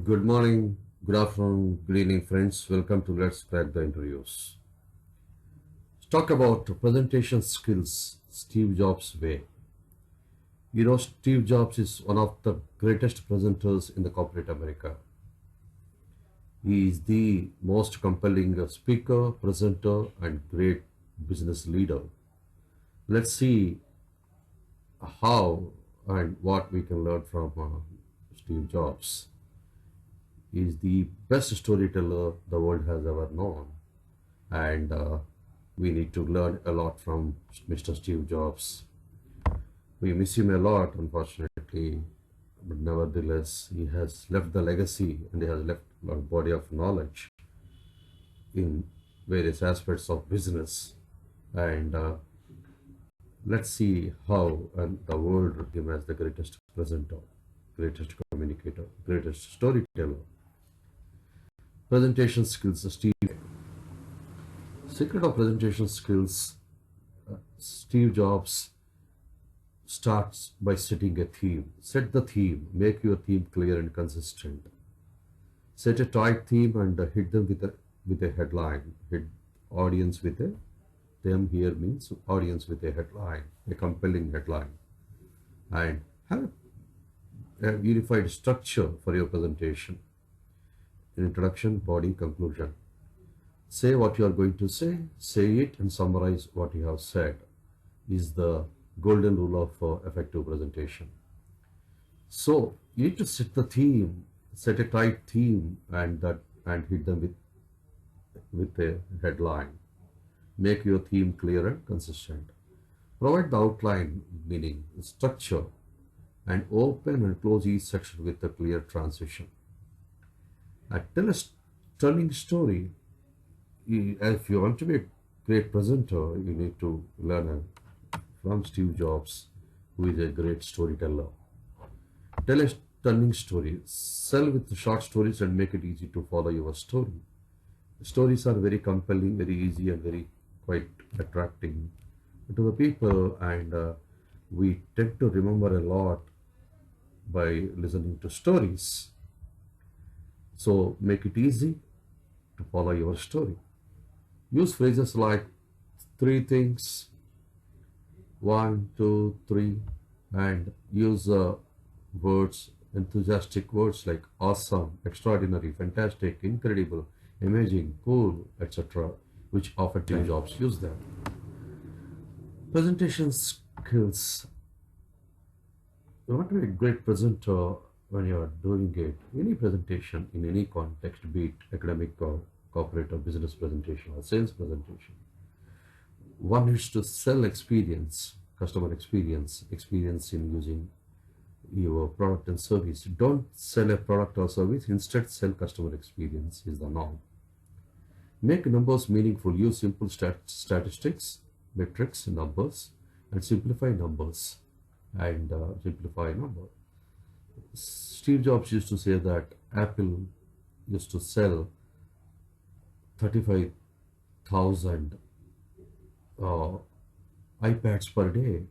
Good morning, good afternoon, good evening, friends. Welcome to Let's Crack the Interviews. Let's talk about presentation skills, Steve Jobs' way. Steve Jobs is one of the greatest presenters in the corporate America. He is the most compelling speaker, presenter, and great business leader. Let's see how and what we can learn from Steve Jobs. He is the best storyteller the world has ever known, and we need to learn a lot from Mr. Steve Jobs. We miss him a lot, unfortunately, but nevertheless, he has left the legacy and he has left a body of knowledge in various aspects of business. And let's see how the world regard him as the greatest presenter, greatest communicator, greatest storyteller. Presentation skills, Steve. Secret of presentation skills, Steve Jobs starts by setting a theme. Set the theme, make your theme clear and consistent. Set a tight theme and hit them with a headline. Hit audience with a them here means audience with a headline, a compelling headline, and have a unified structure for your presentation. Introduction, body, conclusion. Say what you are going to say it, and summarize what you have said. Is the golden rule of effective presentation. So you need to set the theme, set a tight theme, and hit them with a headline. Make your theme clear and consistent. Provide the outline, meaning structure, and open and close each section with a clear transition. Tell a stunning story. If you want to be a great presenter, you need to learn from Steve Jobs, who is a great storyteller. Tell a stunning story. Sell with short stories and make it easy to follow your story. Stories are very compelling, very easy, and very quite attracting to the people, and we tend to remember a lot by listening to stories. So make it easy to follow your story. Use phrases like three things, one, two, three, and use words, enthusiastic words like awesome, extraordinary, fantastic, incredible, amazing, cool, etc., which often Steve Jobs use them. Presentation skills. You want to be a great presenter when you are doing it. Any presentation in any context, be it academic or corporate or business presentation or sales presentation. One is to sell experience, customer experience, experience in using your product and service. Don't sell a product or service, instead sell customer experience is the norm. Make numbers meaningful. Use simple statistics, metrics, numbers, and simplify numbers. Simplify number. Steve Jobs used to say that Apple used to sell 35,000 iPads per day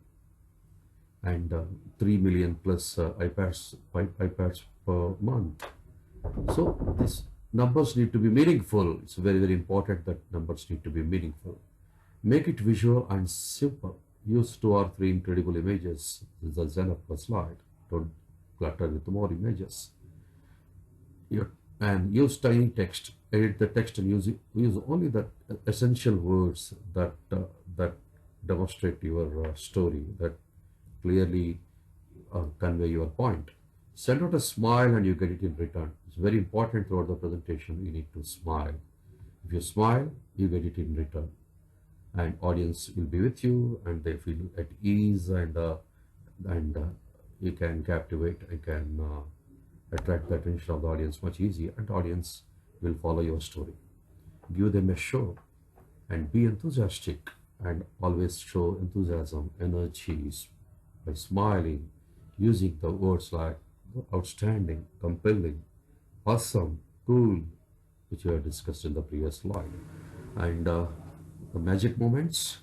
and 3 million plus iPads per month. So these numbers need to be meaningful. It's very, very important that numbers need to be meaningful. Make it visual and simple. Use 2 or 3 incredible images. This is the zen of a slide. Don't clutter with more images. And use tiny text. Edit the text and use only the essential words that demonstrate your story, that clearly convey your point. Send out a smile and you get it in return. It's very important throughout the presentation. You need to smile. If you smile, you get it in return, and audience will be with you, and they feel at ease, and you can captivate. You can attract the attention of the audience much easier, and audience will follow your story. Give them a show, and be enthusiastic, and always show enthusiasm, energies by smiling, using the words like outstanding, compelling, awesome, cool, which we have discussed in the previous slide. And the magic moments.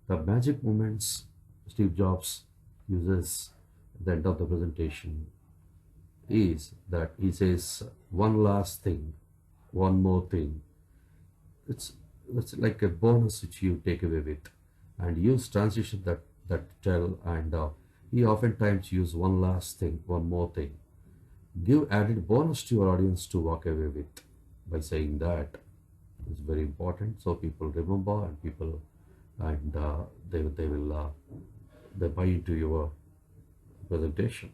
The magic moments Steve Jobs uses at the end of the presentation. is that he says one last thing, one more thing. It's it's like a bonus which you take away with, and use transition that tell, and he oftentimes use one last thing, one more thing. Give added bonus to your audience to walk away with by saying that. It's very important so people remember, and people, and they will they buy into your presentation,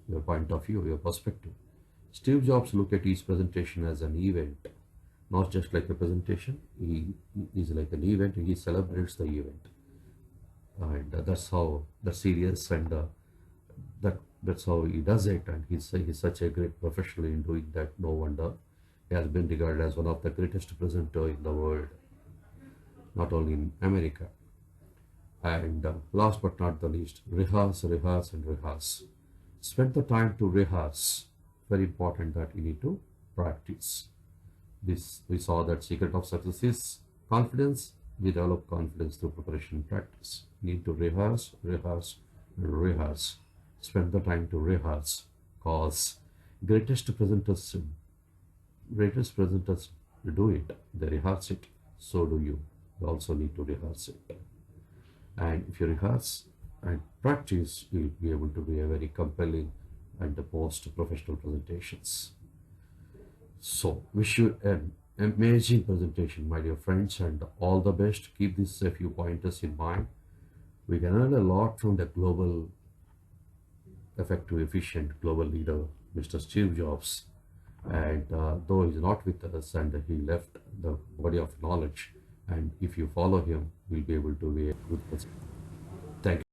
your point of view, your perspective. Steve Jobs looked at each presentation as an event, not just like a presentation. He is like an event. He celebrates the event, and that's how the serious, and that's how he does it. And he's such a great professional in doing that. No wonder he has been regarded as one of the greatest presenter in the world, not only in America. And last but not the least, rehearse, rehearse, and rehearse. Spend the time to rehearse. Very important that you need to practice. This we saw that secret of success is confidence. We develop confidence through preparation and practice. Need to rehearse, rehearse, and rehearse. Spend the time to rehearse. Cause greatest presenters, greatest presenters do it. They rehearse it. So do you. You also need to rehearse it. And if you rehearse and practice, you'll be able to do a very compelling and the most professional presentations. So, wish you an amazing presentation, my dear friends, and all the best. Keep these a few pointers in mind. We can learn a lot from the global, effective, efficient global leader, Mr. Steve Jobs. And though he's not with us and he left the body of knowledge, and if you follow him, we'll be able to be a good person. Thank you.